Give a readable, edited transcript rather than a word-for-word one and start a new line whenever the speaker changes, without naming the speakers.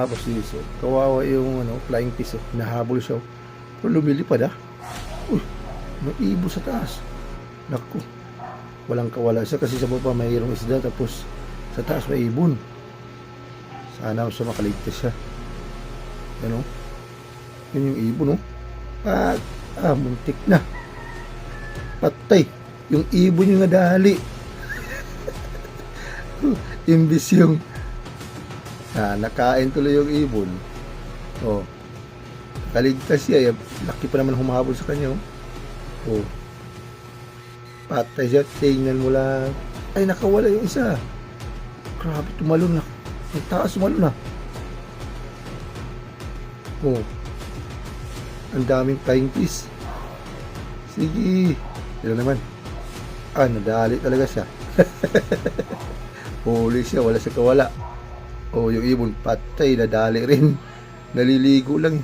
Tapos so, kawawa yung flying fish. Nahabol siya. Pero lumilipad Uy, may ibon sa taas. Naku, walang kawala siya kasi sa baba mayroong isda. Tapos sa taas may ibon. Sana siya makaligtas siya. Yan Yun yung ibon muntik na. Patay. Yung ibon yung nadali. Imbis yung nakain tuloy yung ibon. Kaligtas siya. Laki pa naman humahabol sa kanya. Patay siya. Tingnan mo lang. Ay, nakawala yung isa. Grabe, tumalon na. Ang taas tumalon na. Ang daming flying fish. Sige. Yun naman. Nadali talaga siya. Huli siya, wala siya kawala. Yung ibon patay, nadali rin. Naliligo lang.